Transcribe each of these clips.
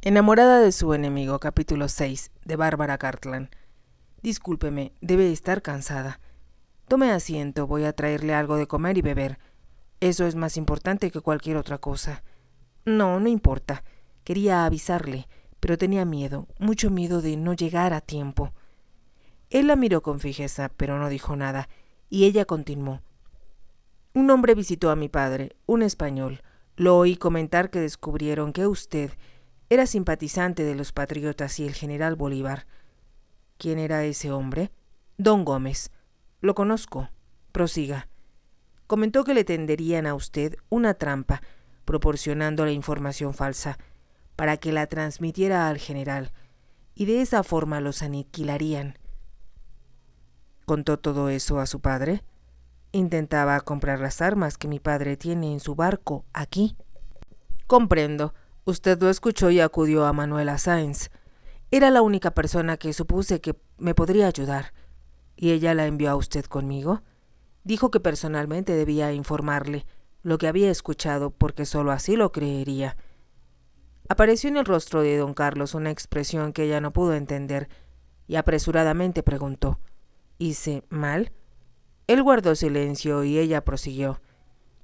Enamorada de su enemigo, capítulo 6, de Bárbara Cartland. Discúlpeme, debe estar cansada. Tome asiento, voy a traerle algo de comer y beber. Eso es más importante que cualquier otra cosa. No importa. Quería avisarle, pero tenía miedo, mucho miedo de no llegar a tiempo. Él la miró con fijeza, pero no dijo nada, y ella continuó. Un hombre visitó a mi padre, un español. Lo oí comentar que descubrieron que usted era simpatizante de los patriotas y el general Bolívar. ¿Quién era ese hombre? Don Gómez. Lo conozco. Prosiga. Comentó que le tenderían a usted una trampa, proporcionando la información falsa, para que la transmitiera al general, y de esa forma los aniquilarían. ¿Contó todo eso a su padre? Intentaba comprar las armas que mi padre tiene en su barco aquí. Comprendo. Usted lo escuchó y acudió a Manuela Sáenz. Era la única persona que supuse que me podría ayudar. ¿Y ella la envió a usted conmigo? Dijo que personalmente debía informarle lo que había escuchado porque sólo así lo creería. Apareció en el rostro de don Carlos una expresión que ella no pudo entender y apresuradamente preguntó: ¿Hice mal? Él guardó silencio y ella prosiguió: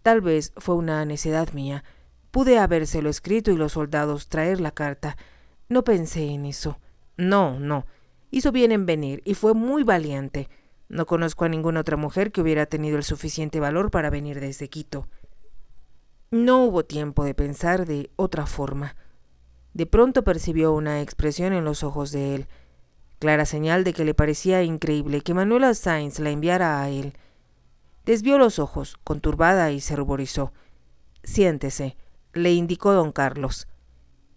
Tal vez fue una necedad mía. Pude habérselo escrito y los soldados traer la carta. No pensé en eso. No. Hizo bien en venir y fue muy valiente. No conozco a ninguna otra mujer que hubiera tenido el suficiente valor para venir desde Quito. No hubo tiempo de pensar de otra forma. De pronto percibió una expresión en los ojos de él, clara señal de que le parecía increíble que Manuela Sáenz la enviara a él. Desvió los ojos, conturbada, y se ruborizó. Siéntese, le indicó don Carlos.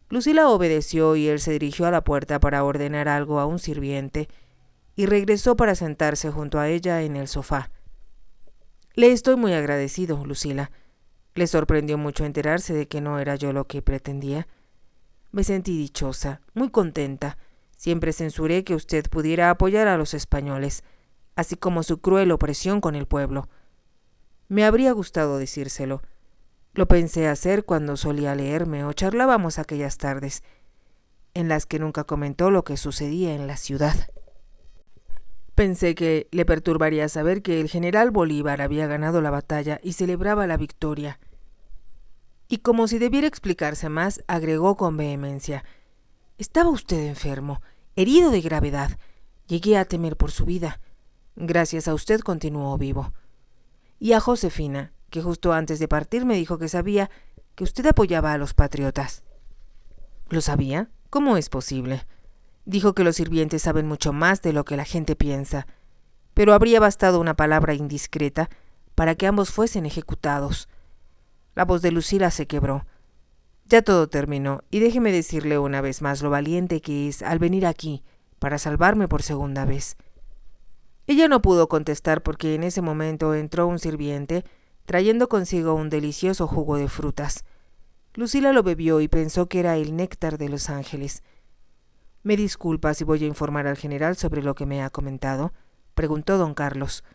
Lucila obedeció y él se dirigió a la puerta para ordenar algo a un sirviente y regresó para sentarse junto a ella en el sofá. Le estoy muy agradecido, Lucila. Le sorprendió mucho enterarse de que no era yo lo que pretendía. Me sentí dichosa, muy contenta. Siempre censuré que usted pudiera apoyar a los españoles, así como su cruel opresión con el pueblo. Me habría gustado decírselo. Lo pensé hacer cuando solía leerme o charlábamos aquellas tardes, en las que nunca comentó lo que sucedía en la ciudad. Pensé que le perturbaría saber que el general Bolívar había ganado la batalla y celebraba la victoria. Y como si debiera explicarse más, agregó con vehemencia: Estaba usted enfermo, herido de gravedad. Llegué a temer por su vida. Gracias a usted continuó vivo. Y a Josefina, que justo antes de partir me dijo que sabía que usted apoyaba a los patriotas. ¿Lo sabía? ¿Cómo es posible? Dijo que los sirvientes saben mucho más de lo que la gente piensa, pero habría bastado una palabra indiscreta para que ambos fuesen ejecutados. La voz de Lucila se quebró. Ya todo terminó, y déjeme decirle una vez más lo valiente que es al venir aquí para salvarme por segunda vez. Ella no pudo contestar porque en ese momento entró un sirviente trayendo consigo un delicioso jugo de frutas. Lucila lo bebió y pensó que era el néctar de los ángeles. «¿Me disculpa si voy a informar al general sobre lo que me ha comentado?», preguntó don Carlos.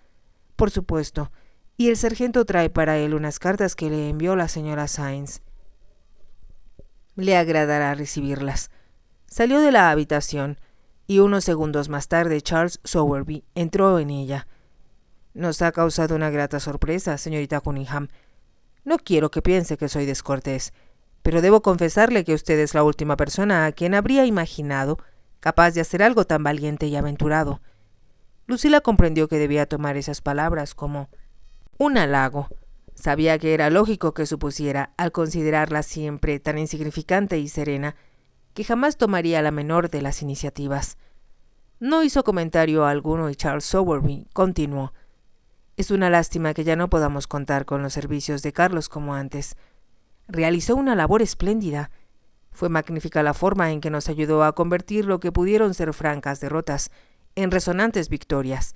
«Por supuesto. Y el sargento trae para él unas cartas que le envió la señora Sáenz. Le agradará recibirlas». Salió de la habitación y unos segundos más tarde Charles Sowerby entró en ella. «Nos ha causado una grata sorpresa, señorita Cunningham. No quiero que piense que soy descortés, pero debo confesarle que usted es la última persona a quien habría imaginado capaz de hacer algo tan valiente y aventurado». Lucila comprendió que debía tomar esas palabras como un halago. Sabía que era lógico que supusiera, al considerarla siempre tan insignificante y serena, que jamás tomaría la menor de las iniciativas. No hizo comentario alguno y Charles Sowerby continuó: «Es una lástima que ya no podamos contar con los servicios de Carlos como antes. Realizó una labor espléndida. Fue magnífica la forma en que nos ayudó a convertir lo que pudieron ser francas derrotas en resonantes victorias.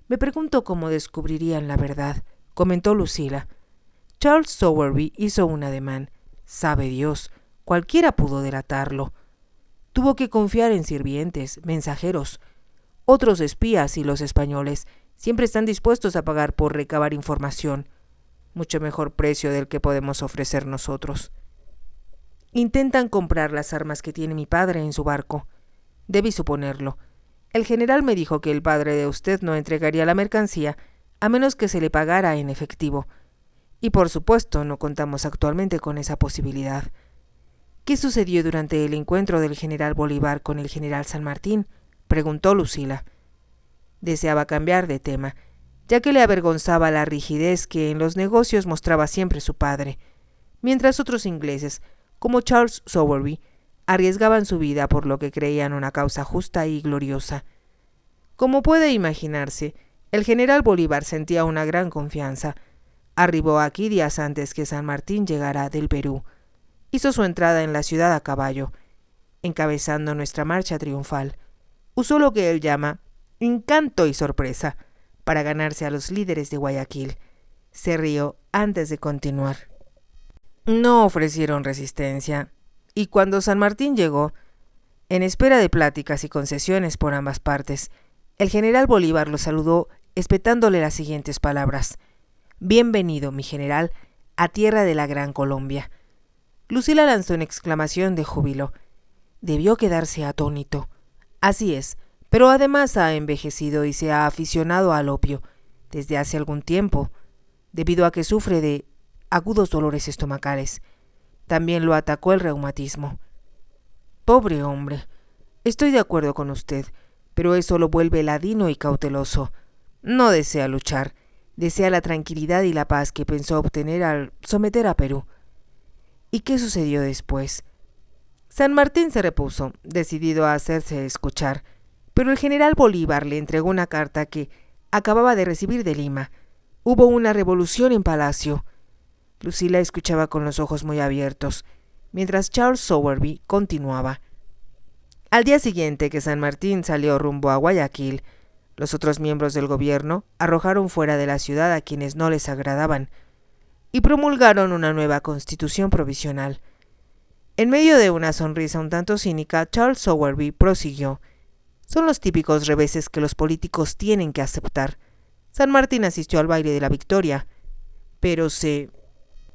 Me pregunto cómo descubrirían la verdad», comentó Lucila. Charles Sowerby hizo un ademán. «Sabe Dios, cualquiera pudo delatarlo. Tuvo que confiar en sirvientes, mensajeros. Otros espías y los españoles siempre están dispuestos a pagar por recabar información, mucho mejor precio del que podemos ofrecer nosotros». Intentan comprar las armas que tiene mi padre en su barco. Debí suponerlo. El general me dijo que el padre de usted no entregaría la mercancía a menos que se le pagara en efectivo. Y por supuesto no contamos actualmente con esa posibilidad. ¿Qué sucedió durante el encuentro del general Bolívar con el general San Martín?, preguntó Lucila. Deseaba cambiar de tema, ya que le avergonzaba la rigidez que en los negocios mostraba siempre su padre, mientras otros ingleses, como Charles Sowerby, arriesgaban su vida por lo que creían una causa justa y gloriosa. Como puede imaginarse, el general Bolívar sentía una gran confianza. Arribó aquí días antes que San Martín llegara del Perú. Hizo su entrada en la ciudad a caballo, encabezando nuestra marcha triunfal. Usó lo que él llama encanto y sorpresa para ganarse a los líderes de Guayaquil. Se rió antes de continuar. No ofrecieron resistencia, y cuando San Martín llegó, en espera de pláticas y concesiones por ambas partes, el general Bolívar lo saludó espetándole las siguientes palabras: «Bienvenido, mi general, a tierra de la Gran Colombia». Lucila lanzó una exclamación de júbilo. Debió quedarse atónito. Así es, pero además ha envejecido y se ha aficionado al opio desde hace algún tiempo, debido a que sufre de agudos dolores estomacales. También lo atacó el reumatismo. Pobre hombre. Estoy de acuerdo con usted, pero eso lo vuelve ladino y cauteloso. No desea luchar, desea la tranquilidad y la paz que pensó obtener al someter a Perú. ¿Y qué sucedió después? San Martín se repuso, decidido a hacerse escuchar, pero el general Bolívar le entregó una carta que acababa de recibir de Lima. Hubo una revolución en palacio. Lucila escuchaba con los ojos muy abiertos, mientras Charles Sowerby continuaba. Al día siguiente que San Martín salió rumbo a Guayaquil, los otros miembros del gobierno arrojaron fuera de la ciudad a quienes no les agradaban y promulgaron una nueva constitución provisional. En medio de una sonrisa un tanto cínica, Charles Sowerby prosiguió: «Son los típicos reveses que los políticos tienen que aceptar. San Martín asistió al baile de la Victoria, pero se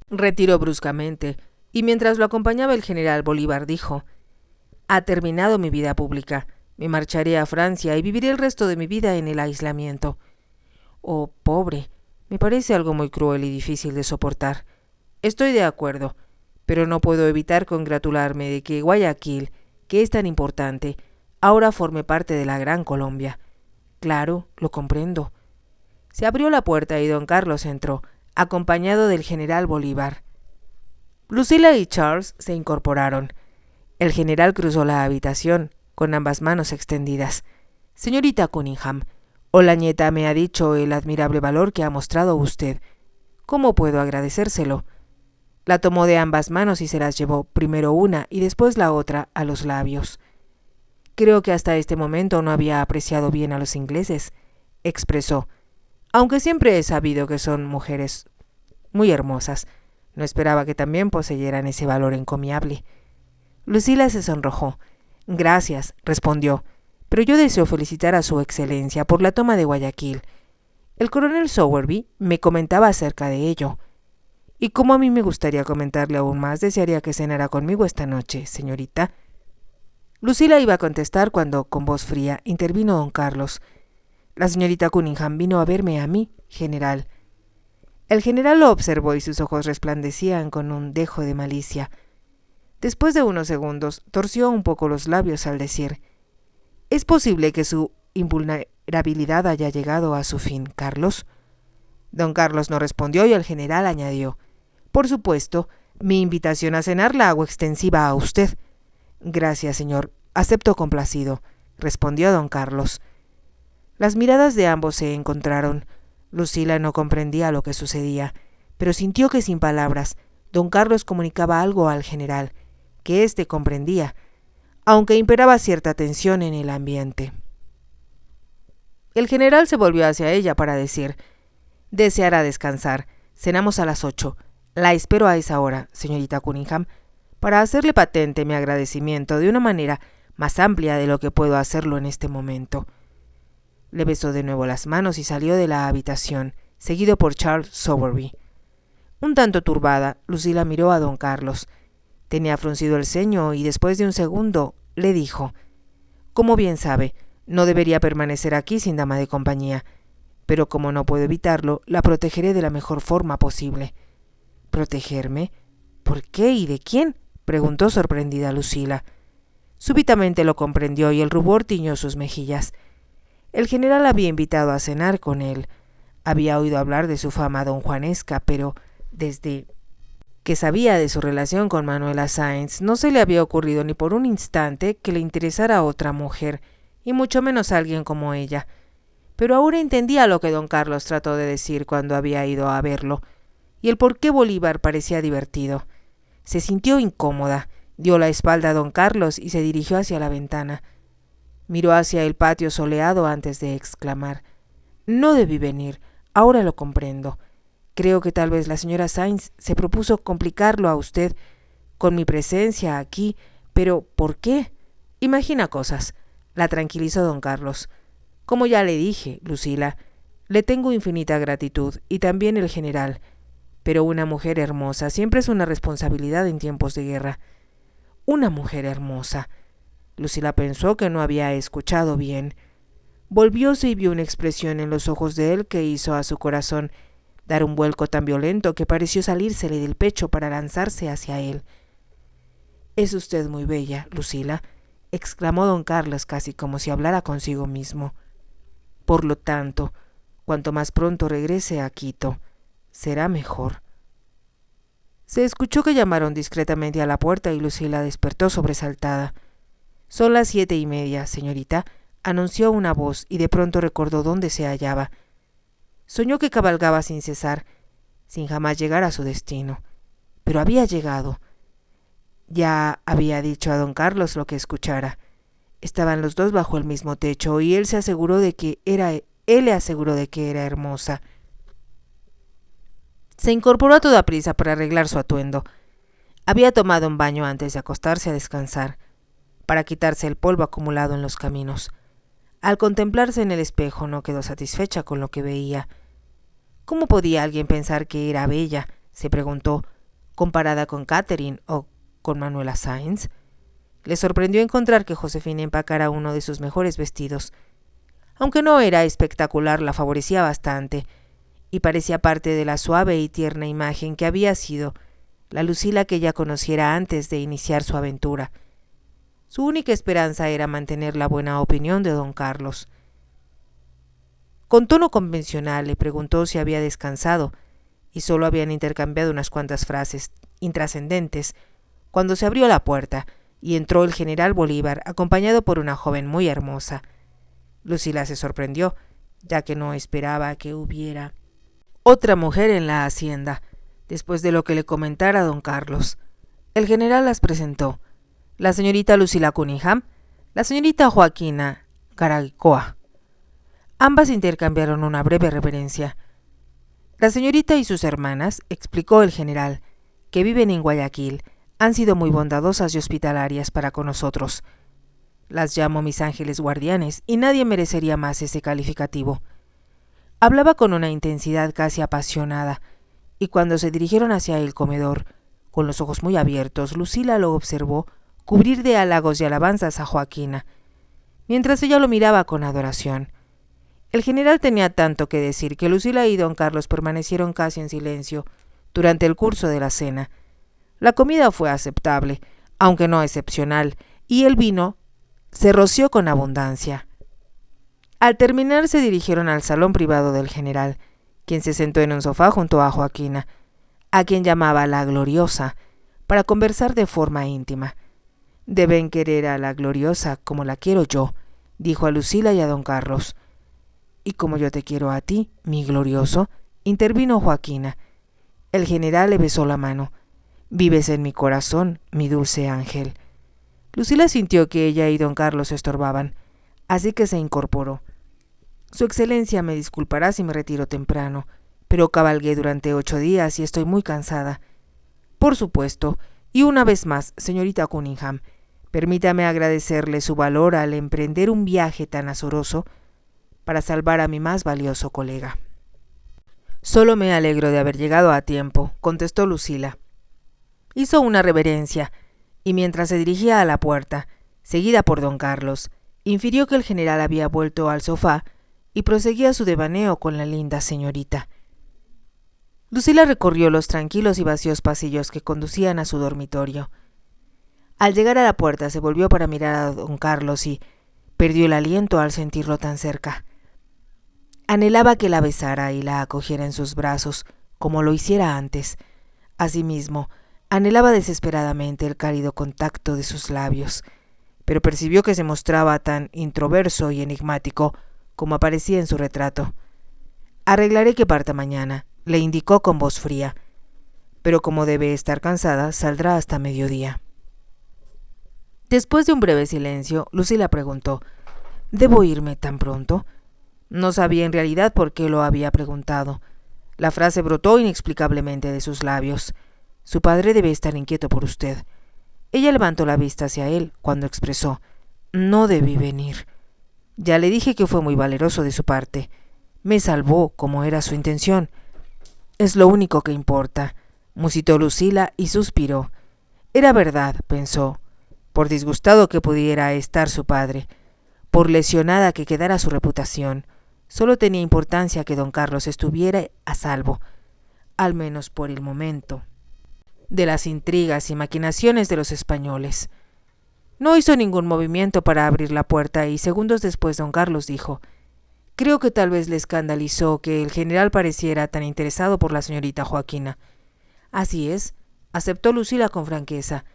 retiró bruscamente, y mientras lo acompañaba el general Bolívar dijo: «Ha terminado mi vida pública. Me marcharé a Francia y viviré el resto de mi vida en el aislamiento». Oh, pobre, me parece algo muy cruel y difícil de soportar. Estoy de acuerdo, pero no puedo evitar congratularme de que Guayaquil, que es tan importante, ahora forme parte de la Gran Colombia. Claro, lo comprendo. Se abrió la puerta y don Carlos entró, acompañado del general Bolívar. Lucila y Charles se incorporaron. El general cruzó la habitación, con ambas manos extendidas. «Señorita Cunningham, Olañeta me ha dicho el admirable valor que ha mostrado usted. ¿Cómo puedo agradecérselo?». La tomó de ambas manos y se las llevó, primero una y después la otra, a los labios. «Creo que hasta este momento no había apreciado bien a los ingleses», expresó. «Aunque siempre he sabido que son mujeres muy hermosas, no esperaba que también poseyeran ese valor encomiable». Lucila se sonrojó. «Gracias», respondió, «pero yo deseo felicitar a su excelencia por la toma de Guayaquil. El coronel Sowerby me comentaba acerca de ello. Y como a mí me gustaría comentarle aún más, desearía que cenara conmigo esta noche, señorita». Lucila iba a contestar cuando, con voz fría, intervino don Carlos. «La señorita Cunningham vino a verme a mí, general». El general lo observó y sus ojos resplandecían con un dejo de malicia. Después de unos segundos, torció un poco los labios al decir: «¿Es posible que su invulnerabilidad haya llegado a su fin, Carlos?». Don Carlos no respondió y el general añadió: «Por supuesto, mi invitación a cenar la hago extensiva a usted». «Gracias, señor. Acepto complacido», respondió don Carlos. Las miradas de ambos se encontraron. Lucila no comprendía lo que sucedía, pero sintió que sin palabras don Carlos comunicaba algo al general, que éste comprendía, aunque imperaba cierta tensión en el ambiente. El general se volvió hacia ella para decir: «Deseará descansar. Cenamos a las 8. La espero a esa hora, señorita Cunningham, para hacerle patente mi agradecimiento de una manera más amplia de lo que puedo hacerlo en este momento». Le besó de nuevo las manos y salió de la habitación, seguido por Charles Sowerby. Un tanto turbada, Lucila miró a don Carlos. Tenía fruncido el ceño y después de un segundo le dijo: «Como bien sabe, no debería permanecer aquí sin dama de compañía, pero como no puedo evitarlo, la protegeré de la mejor forma posible». «¿Protegerme? ¿Por qué y de quién?», preguntó sorprendida Lucila. Súbitamente lo comprendió y el rubor tiñó sus mejillas. El general había invitado a cenar con él. Había oído hablar de su fama donjuanesca, pero desde que sabía de su relación con Manuela Sáenz, no se le había ocurrido ni por un instante que le interesara a otra mujer, y mucho menos a alguien como ella. Pero ahora entendía lo que don Carlos trató de decir cuando había ido a verlo, y el por qué Bolívar parecía divertido. Se sintió incómoda, dio la espalda a don Carlos y se dirigió hacia la ventana. Miró hacia el patio soleado antes de exclamar: «No debí venir, ahora lo comprendo. Creo que tal vez la señora Sáenz se propuso complicarlo a usted con mi presencia aquí, pero ¿por qué? Imagina cosas», la tranquilizó don Carlos. «Como ya le dije, Lucila, le tengo infinita gratitud, y también el general, pero una mujer hermosa siempre es una responsabilidad en tiempos de guerra». «Una mujer hermosa». Lucila pensó que no había escuchado bien. Volvióse y vio una expresión en los ojos de él que hizo a su corazón dar un vuelco tan violento que pareció salírsele del pecho para lanzarse hacia él. «Es usted muy bella, Lucila», exclamó don Carlos casi como si hablara consigo mismo. «Por lo tanto, cuanto más pronto regrese a Quito, será mejor». Se escuchó que llamaron discretamente a la puerta y Lucila despertó sobresaltada. «Son las 7:30, señorita», anunció una voz, y de pronto recordó dónde se hallaba. Soñó que cabalgaba sin cesar, sin jamás llegar a su destino. Pero había llegado. Ya había dicho a don Carlos lo que escuchara. Estaban los dos bajo el mismo techo y él le aseguró de que era hermosa. Se incorporó a toda prisa para arreglar su atuendo. Había tomado un baño antes de acostarse a descansar, para quitarse el polvo acumulado en los caminos. Al contemplarse en el espejo no quedó satisfecha con lo que veía. ¿Cómo podía alguien pensar que era bella?, se preguntó, comparada con Catherine o con Manuela Sáenz. Le sorprendió encontrar que Josefina empacara uno de sus mejores vestidos. Aunque no era espectacular, la favorecía bastante, y parecía parte de la suave y tierna imagen que había sido la Lucila que ella conociera antes de iniciar su aventura. Su única esperanza era mantener la buena opinión de don Carlos. Con tono convencional le preguntó si había descansado, y solo habían intercambiado unas cuantas frases intrascendentes cuando se abrió la puerta y entró el general Bolívar, acompañado por una joven muy hermosa. Lucila se sorprendió, ya que no esperaba que hubiera otra mujer en la hacienda, después de lo que le comentara don Carlos. El general las presentó: la señorita Lucila Cunningham, la señorita Joaquina Caracoa. Ambas intercambiaron una breve reverencia. La señorita y sus hermanas, explicó el general, que viven en Guayaquil, han sido muy bondadosas y hospitalarias para con nosotros. Las llamo mis ángeles guardianes, y nadie merecería más ese calificativo. Hablaba con una intensidad casi apasionada, y cuando se dirigieron hacia el comedor, con los ojos muy abiertos, Lucila lo observó cubrir de halagos y alabanzas a Joaquina, mientras ella lo miraba con adoración. El general tenía tanto que decir que Lucila y don Carlos permanecieron casi en silencio durante el curso de la cena. La comida fue aceptable, aunque no excepcional, y el vino se roció con abundancia. Al terminar se dirigieron al salón privado del general, quien se sentó en un sofá junto a Joaquina, a quien llamaba la Gloriosa, para conversar de forma íntima. «Deben querer a la Gloriosa como la quiero yo», dijo a Lucila y a don Carlos. «Y como yo te quiero a ti, mi glorioso», intervino Joaquina. El general le besó la mano. «Vives en mi corazón, mi dulce ángel». Lucila sintió que ella y don Carlos estorbaban, así que se incorporó. «Su excelencia me disculpará si me retiro temprano, pero cabalgué durante 8 días y estoy muy cansada». «Por supuesto, y una vez más, señorita Cunningham, permítame agradecerle su valor al emprender un viaje tan azaroso para salvar a mi más valioso colega». «Solo me alegro de haber llegado a tiempo», contestó Lucila. Hizo una reverencia, y mientras se dirigía a la puerta, seguida por don Carlos, infirió que el general había vuelto al sofá y proseguía su devaneo con la linda señorita. Lucila recorrió los tranquilos y vacíos pasillos que conducían a su dormitorio. Al llegar a la puerta se volvió para mirar a don Carlos y perdió el aliento al sentirlo tan cerca. Anhelaba que la besara y la acogiera en sus brazos, como lo hiciera antes. Asimismo, anhelaba desesperadamente el cálido contacto de sus labios, pero percibió que se mostraba tan introverso y enigmático como aparecía en su retrato. «Arreglaré que parta mañana», le indicó con voz fría, «pero como debe estar cansada, saldrá hasta mediodía». Después de un breve silencio, Lucila preguntó: «¿Debo irme tan pronto?». No sabía en realidad por qué lo había preguntado. La frase brotó inexplicablemente de sus labios. «Su padre debe estar inquieto por usted». Ella levantó la vista hacia él cuando expresó: «No debí venir. Ya le dije que fue muy valeroso de su parte. Me salvó, como era su intención». «Es lo único que importa», musitó Lucila y suspiró. Era verdad, pensó, por disgustado que pudiera estar su padre, por lesionada que quedara su reputación, solo tenía importancia que don Carlos estuviera a salvo, al menos por el momento, de las intrigas y maquinaciones de los españoles. No hizo ningún movimiento para abrir la puerta y segundos después don Carlos dijo: «Creo que tal vez le escandalizó que el general pareciera tan interesado por la señorita Joaquina». «Así es», aceptó Lucila con franqueza,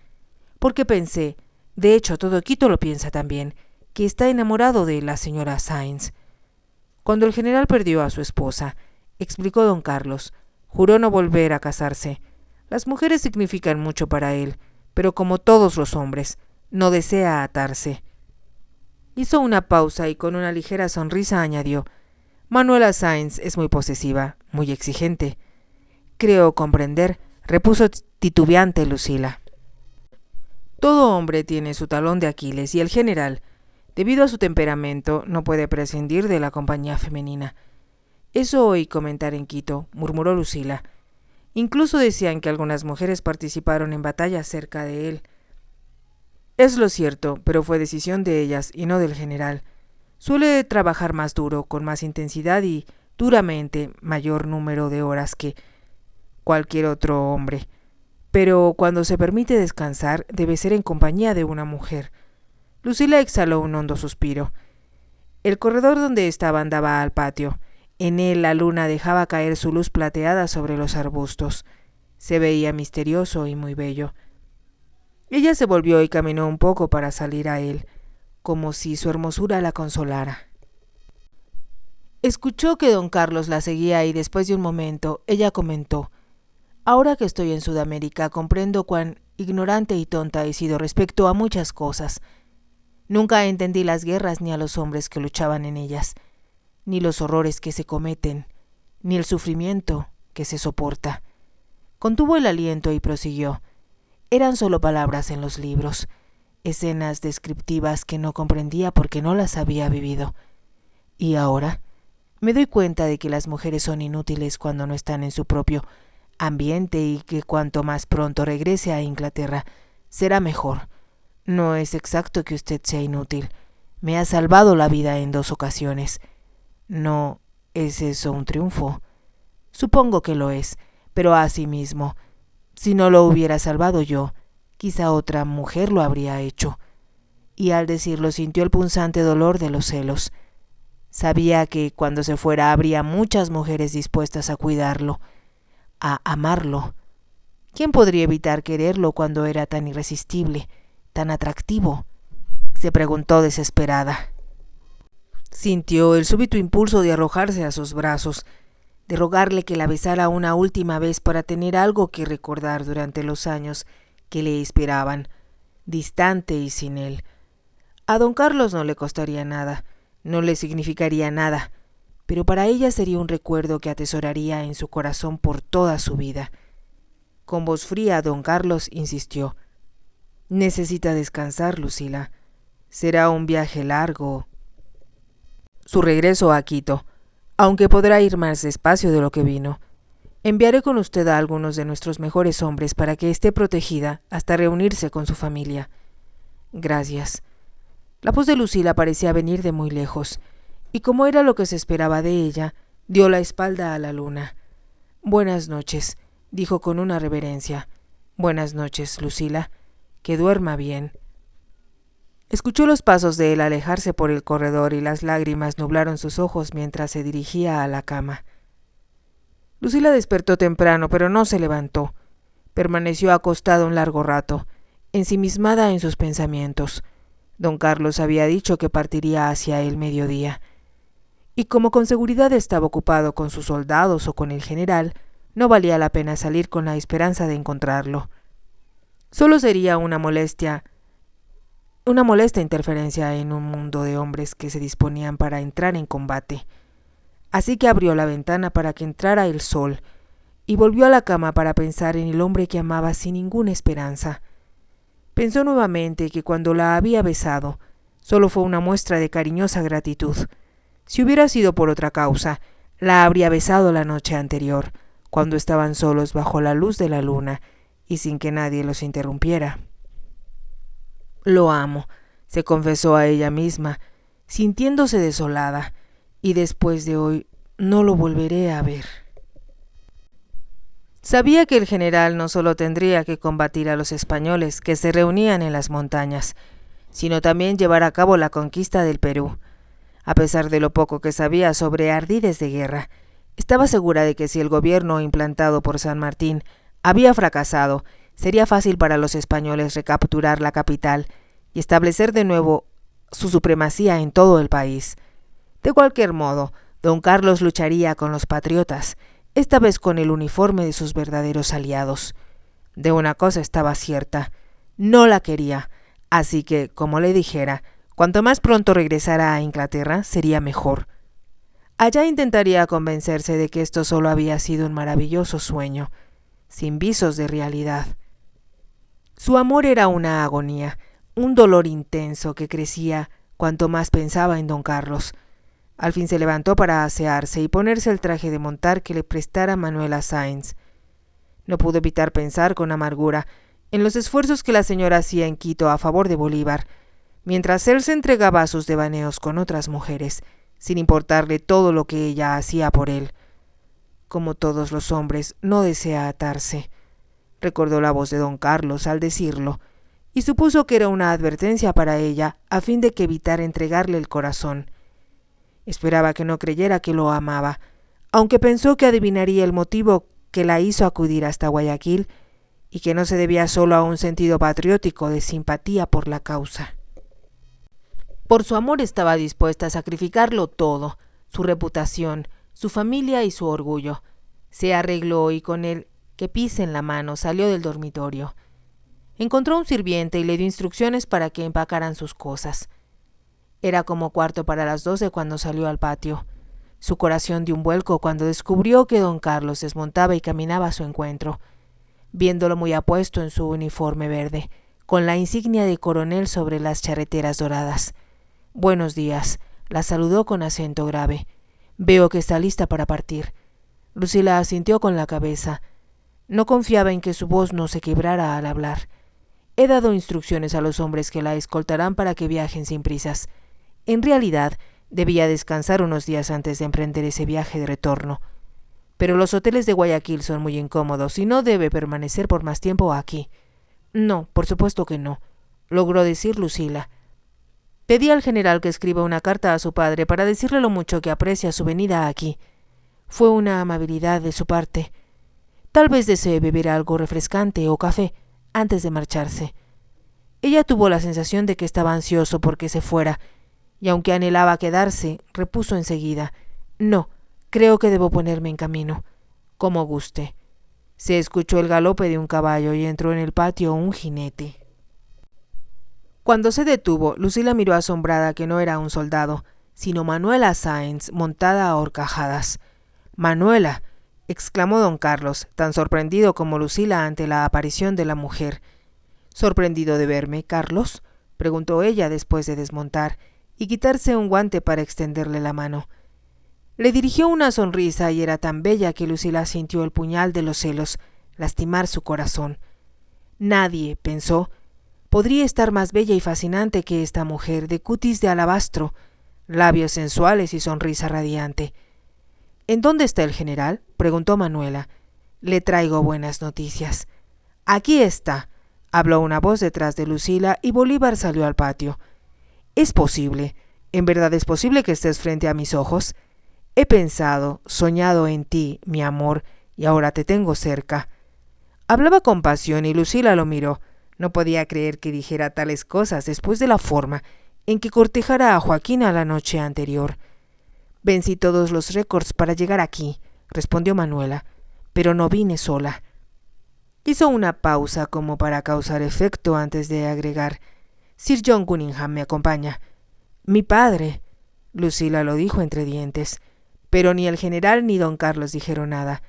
«porque pensé, de hecho todo Quito lo piensa también, que está enamorado de la señora Sáenz». Cuando el general perdió a su esposa, explicó don Carlos, juró no volver a casarse. Las mujeres significan mucho para él, pero como todos los hombres, no desea atarse. Hizo una pausa y con una ligera sonrisa añadió: «Manuela Sáenz es muy posesiva, muy exigente». «Creo comprender», repuso titubeante Lucila. «Todo hombre tiene su talón de Aquiles y el general, debido a su temperamento, no puede prescindir de la compañía femenina». «Eso oí comentar en Quito», murmuró Lucila. «Incluso decían que algunas mujeres participaron en batallas cerca de él». «Es lo cierto, pero fue decisión de ellas y no del general. Suele trabajar más duro, con más intensidad y duramente mayor número de horas que cualquier otro hombre. Pero cuando se permite descansar, debe ser en compañía de una mujer». Lucila exhaló un hondo suspiro. El corredor donde estaban daba al patio. En él la luna dejaba caer su luz plateada sobre los arbustos. Se veía misterioso y muy bello. Ella se volvió y caminó un poco para salir a él, como si su hermosura la consolara. Escuchó que don Carlos la seguía y después de un momento ella comentó: «Ahora que estoy en Sudamérica comprendo cuán ignorante y tonta he sido respecto a muchas cosas. Nunca entendí las guerras ni a los hombres que luchaban en ellas, ni los horrores que se cometen, ni el sufrimiento que se soporta». Contuvo el aliento y prosiguió: «Eran solo palabras en los libros, escenas descriptivas que no comprendía porque no las había vivido. Y ahora me doy cuenta de que las mujeres son inútiles cuando no están en su propio ambiente y que cuanto más pronto regrese a Inglaterra será mejor. No es exacto que usted sea inútil. Me ha salvado la vida en 2 ocasiones. ¿No es eso un triunfo? Supongo que lo es, pero asimismo, si no lo hubiera salvado yo, quizá otra mujer lo habría hecho». Y al decirlo sintió el punzante dolor de los celos. Sabía que cuando se fuera habría muchas mujeres dispuestas a cuidarlo, a amarlo. ¿Quién podría evitar quererlo cuando era tan irresistible, tan atractivo?, se preguntó desesperada. Sintió el súbito impulso de arrojarse a sus brazos, de rogarle que la besara una última vez para tener algo que recordar durante los años que le esperaban, distante y sin él. A don Carlos no le costaría nada, no le significaría nada, pero para ella sería un recuerdo que atesoraría en su corazón por toda su vida. Con voz fría don Carlos insistió: «Necesita descansar, Lucila. Será un viaje largo su regreso a Quito, aunque podrá ir más despacio de lo que vino. Enviaré con usted a algunos de nuestros mejores hombres para que esté protegida hasta reunirse con su familia. Gracias. La voz de Lucila parecía venir de muy lejos, y como era lo que se esperaba de ella, dio la espalda a la luna. Buenas noches, dijo con una reverencia. Buenas noches, Lucila. Que duerma bien. Escuchó los pasos de él alejarse por el corredor y las lágrimas nublaron sus ojos mientras se dirigía a la cama. Lucila despertó temprano, pero no se levantó. Permaneció acostada un largo rato, ensimismada en sus pensamientos. Don Carlos había dicho que partiría hacia el mediodía. Y como con seguridad estaba ocupado con sus soldados o con el general, no valía la pena salir con la esperanza de encontrarlo. Solo sería una molesta interferencia en un mundo de hombres que se disponían para entrar en combate. Así que abrió la ventana para que entrara el sol y volvió a la cama para pensar en el hombre que amaba sin ninguna esperanza. Pensó nuevamente que cuando la había besado, solo fue una muestra de cariñosa gratitud. Si hubiera sido por otra causa, la habría besado la noche anterior, cuando estaban solos bajo la luz de la luna y sin que nadie los interrumpiera. Lo amo, se confesó a ella misma, sintiéndose desolada, y después de hoy no lo volveré a ver. Sabía que el general no solo tendría que combatir a los españoles que se reunían en las montañas, sino también llevar a cabo la conquista del Perú. A pesar de lo poco que sabía sobre ardides de guerra, estaba segura de que si el gobierno implantado por San Martín había fracasado, sería fácil para los españoles recapturar la capital y establecer de nuevo su supremacía en todo el país. De cualquier modo, don Carlos lucharía con los patriotas, esta vez con el uniforme de sus verdaderos aliados. De una cosa estaba cierta, no la quería, así que, como le dijera, cuanto más pronto regresara a Inglaterra, sería mejor. Allá intentaría convencerse de que esto solo había sido un maravilloso sueño, sin visos de realidad. Su amor era una agonía, un dolor intenso que crecía cuanto más pensaba en don Carlos. Al fin se levantó para asearse y ponerse el traje de montar que le prestara Manuela Sáenz. No pudo evitar pensar con amargura en los esfuerzos que la señora hacía en Quito a favor de Bolívar, mientras él se entregaba a sus devaneos con otras mujeres, sin importarle todo lo que ella hacía por él. Como todos los hombres, no desea atarse. Recordó la voz de don Carlos al decirlo, y supuso que era una advertencia para ella a fin de que evitara entregarle el corazón. Esperaba que no creyera que lo amaba, aunque pensó que adivinaría el motivo que la hizo acudir hasta Guayaquil y que no se debía solo a un sentido patriótico de simpatía por la causa. Por su amor estaba dispuesta a sacrificarlo todo, su reputación, su familia y su orgullo. Se arregló y con el que pise en la mano salió del dormitorio. Encontró un sirviente y le dio instrucciones para que empacaran sus cosas. Era como 11:15 cuando salió al patio. Su corazón dio un vuelco cuando descubrió que don Carlos desmontaba y caminaba a su encuentro, viéndolo muy apuesto en su uniforme verde, con la insignia de coronel sobre las charreteras doradas. «Buenos días», la saludó con acento grave. «Veo que está lista para partir». Lucila asintió con la cabeza. No confiaba en que su voz no se quebrara al hablar. «He dado instrucciones a los hombres que la escoltarán para que viajen sin prisas». En realidad, debía descansar unos días antes de emprender ese viaje de retorno. Pero los hoteles de Guayaquil son muy incómodos y no debe permanecer por más tiempo aquí. No, por supuesto que no, logró decir Lucila. Pedí al general que escriba una carta a su padre para decirle lo mucho que aprecia su venida aquí. Fue una amabilidad de su parte. Tal vez desee beber algo refrescante o café antes de marcharse. Ella tuvo la sensación de que estaba ansioso porque se fuera, y aunque anhelaba quedarse, repuso enseguida: «No, creo que debo ponerme en camino». «Como guste». Se escuchó el galope de un caballo y entró en el patio un jinete. Cuando se detuvo, Lucila miró asombrada que no era un soldado, sino Manuela Sáenz montada a horcajadas. «Manuela», exclamó don Carlos, tan sorprendido como Lucila ante la aparición de la mujer. «¿Sorprendido de verme, Carlos?», preguntó ella después de desmontar y quitarse un guante para extenderle la mano. Le dirigió una sonrisa y era tan bella que Lucila sintió el puñal de los celos lastimar su corazón. Nadie, pensó, podría estar más bella y fascinante que esta mujer de cutis de alabastro, labios sensuales y sonrisa radiante. ¿En dónde está el general?, preguntó Manuela. Le traigo buenas noticias. Aquí está, habló una voz detrás de Lucila y Bolívar salió al patio. ¿Es posible? ¿En verdad es posible que estés frente a mis ojos? He pensado, soñado en ti, mi amor, y ahora te tengo cerca. Hablaba con pasión y Lucila lo miró. No podía creer que dijera tales cosas después de la forma en que cortejara a Joaquina la noche anterior. Vencí todos los récords para llegar aquí, respondió Manuela, pero no vine sola. Hizo una pausa como para causar efecto antes de agregar: Sir John Cunningham me acompaña. Mi padre, Lucila lo dijo entre dientes, pero ni el general ni don Carlos dijeron nada.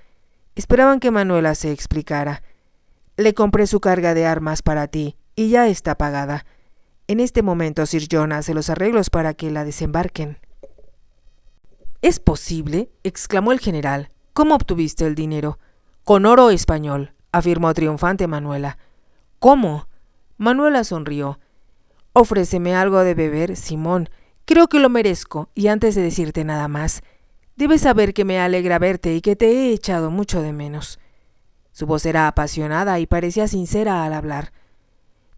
Esperaban que Manuela se explicara. Le compré su carga de armas para ti y ya está pagada. En este momento Sir John hace los arreglos para que la desembarquen. ¿Es posible?, exclamó el general. ¿Cómo obtuviste el dinero? Con oro español, afirmó triunfante Manuela. ¿Cómo? Manuela sonrió. Ofréceme algo de beber, Simón. Creo que lo merezco, y antes de decirte nada más, debes saber que me alegra verte y que te he echado mucho de menos. Su voz era apasionada y parecía sincera al hablar.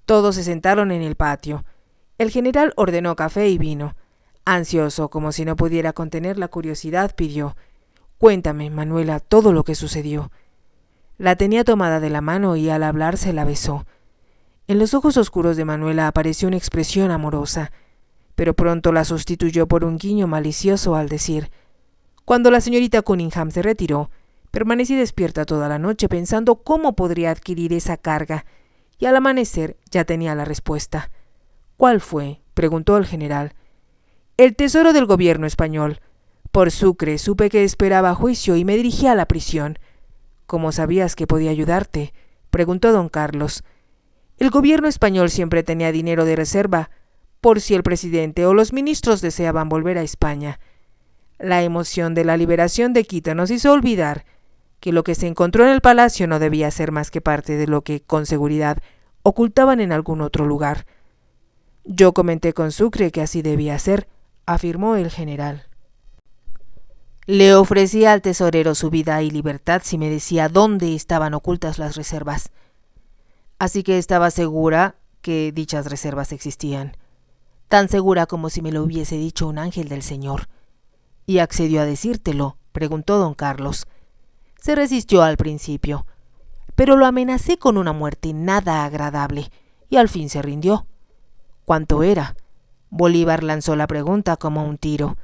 Todos se sentaron en el patio. El general ordenó café y vino. Ansioso, como si no pudiera contener la curiosidad, pidió: Cuéntame, Manuela, todo lo que sucedió. La tenía tomada de la mano y al hablar se la besó. En los ojos oscuros de Manuela apareció una expresión amorosa, pero pronto la sustituyó por un guiño malicioso al decir: Cuando la señorita Cunningham se retiró, permanecí despierta toda la noche pensando cómo podría adquirir esa carga, y al amanecer ya tenía la respuesta. ¿Cuál fue?, preguntó el general. El tesoro del gobierno español. Por Sucre supe que esperaba juicio y me dirigí a la prisión. ¿Cómo sabías que podía ayudarte?, preguntó don Carlos. El gobierno español siempre tenía dinero de reserva, por si el presidente o los ministros deseaban volver a España. La emoción de la liberación de Quito nos hizo olvidar que lo que se encontró en el palacio no debía ser más que parte de lo que, con seguridad, ocultaban en algún otro lugar. Yo comenté con Sucre que así debía ser, afirmó el general. Le ofrecía al tesorero su vida y libertad si me decía dónde estaban ocultas las reservas. Así que estaba segura que dichas reservas existían, tan segura como si me lo hubiese dicho un ángel del Señor. ¿Y accedió a decírtelo?, preguntó don Carlos. Se resistió al principio, pero lo amenacé con una muerte nada agradable, y al fin se rindió. ¿Cuánto era? Bolívar lanzó la pregunta como un tiro,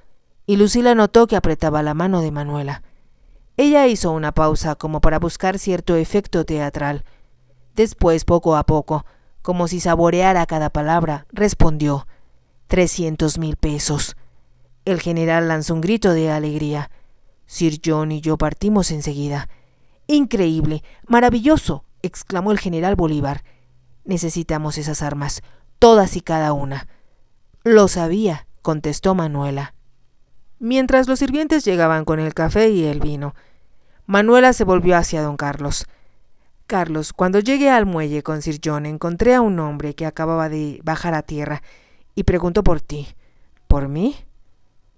y Lucila notó que apretaba la mano de Manuela. Ella hizo una pausa como para buscar cierto efecto teatral. Después, poco a poco, como si saboreara cada palabra, respondió: 300,000 pesos. El general lanzó un grito de alegría. Sir John y yo partimos enseguida. Increíble, maravilloso, exclamó el general Bolívar. Necesitamos esas armas, todas y cada una. Lo sabía, contestó Manuela. Mientras los sirvientes llegaban con el café y el vino, Manuela se volvió hacia don Carlos. Carlos, cuando llegué al muelle con Sir John, encontré a un hombre que acababa de bajar a tierra y preguntó por ti. ¿Por mí?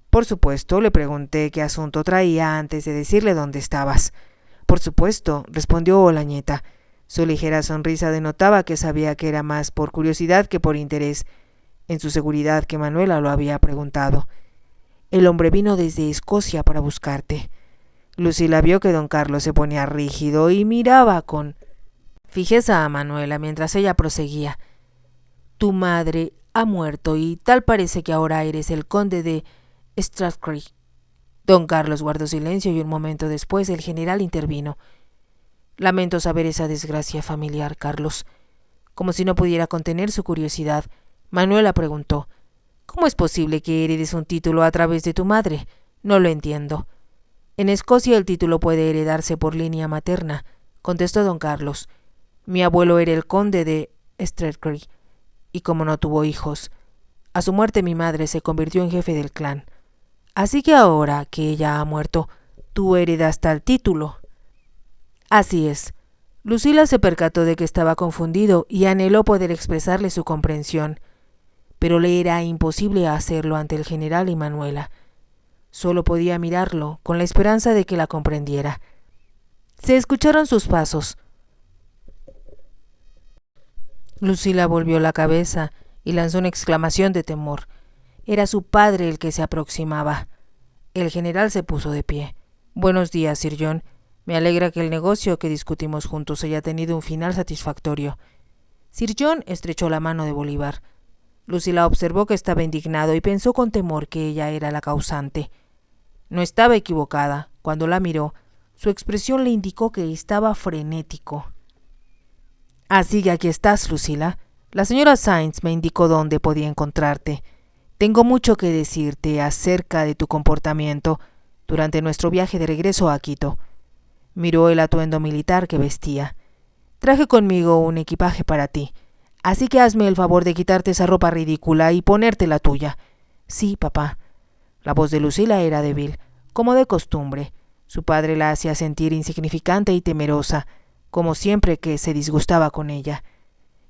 Por supuesto, le pregunté qué asunto traía antes de decirle dónde estabas. Por supuesto, respondió Olañeta. Su ligera sonrisa denotaba que sabía que era más por curiosidad que por interés en su seguridad que Manuela lo había preguntado. El hombre vino desde Escocia para buscarte. Lucila vio que don Carlos se ponía rígido y miraba con fijeza a Manuela mientras ella proseguía. Tu madre ha muerto y tal parece que ahora eres el conde de Strathclyde. Don Carlos guardó silencio y un momento después el general intervino. Lamento saber esa desgracia familiar, Carlos. Como si no pudiera contener su curiosidad, Manuela preguntó: ¿Cómo es posible que heredes un título a través de tu madre? No lo entiendo. En Escocia el título puede heredarse por línea materna, contestó don Carlos. Mi abuelo era el conde de Strathclyde, y como no tuvo hijos, a su muerte mi madre se convirtió en jefe del clan. Así que ahora que ella ha muerto, tú heredas tal título. Así es. Lucila se percató de que estaba confundido y anheló poder expresarle su comprensión, pero le era imposible hacerlo ante el general y Manuela. Solo podía mirarlo con la esperanza de que la comprendiera. Se escucharon sus pasos. Lucila volvió la cabeza y lanzó una exclamación de temor. Era su padre el que se aproximaba. El general se puso de pie. Buenos días, Sir John. Me alegra que el negocio que discutimos juntos haya tenido un final satisfactorio. Sir John estrechó la mano de Bolívar. Lucila observó que estaba indignado y pensó con temor que ella era la causante. No estaba equivocada. Cuando la miró, su expresión le indicó que estaba frenético. Así que aquí estás, Lucila. La señora Sainz me indicó dónde podía encontrarte. Tengo mucho que decirte acerca de tu comportamiento durante nuestro viaje de regreso a Quito. Miró el atuendo militar que vestía. Traje conmigo un equipaje para ti, así que hazme el favor de quitarte esa ropa ridícula y ponerte la tuya. Sí, papá. La voz de Lucila era débil, como de costumbre. Su padre la hacía sentir insignificante y temerosa, como siempre que se disgustaba con ella.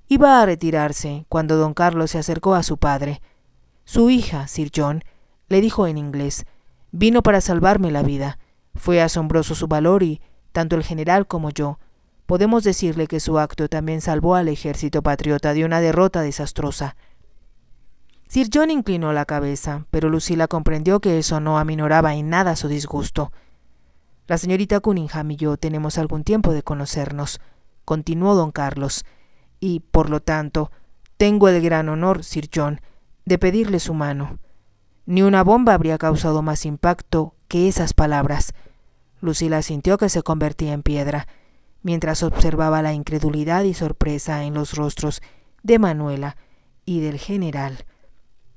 Iba a retirarse cuando don Carlos se acercó a su padre. Su hija, Sir John, le dijo en inglés, vino para salvarme la vida. Fue asombroso su valor y, tanto el general como yo, podemos decirle que su acto también salvó al ejército patriota de una derrota desastrosa. Sir John inclinó la cabeza, pero Lucila comprendió que eso no aminoraba en nada su disgusto. La señorita Cunningham y yo tenemos algún tiempo de conocernos, continuó don Carlos, y, por lo tanto, tengo el gran honor, Sir John, de pedirle su mano. Ni una bomba habría causado más impacto que esas palabras. Lucila sintió que se convertía en piedra, mientras observaba la incredulidad y sorpresa en los rostros de Manuela y del general.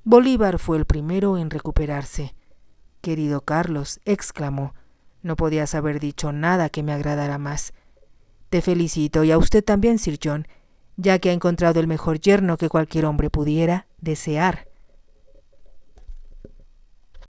Bolívar fue el primero en recuperarse. «Querido Carlos», exclamó, «no podías haber dicho nada que me agradara más. Te felicito, y a usted también, Sir John, ya que ha encontrado el mejor yerno que cualquier hombre pudiera desear».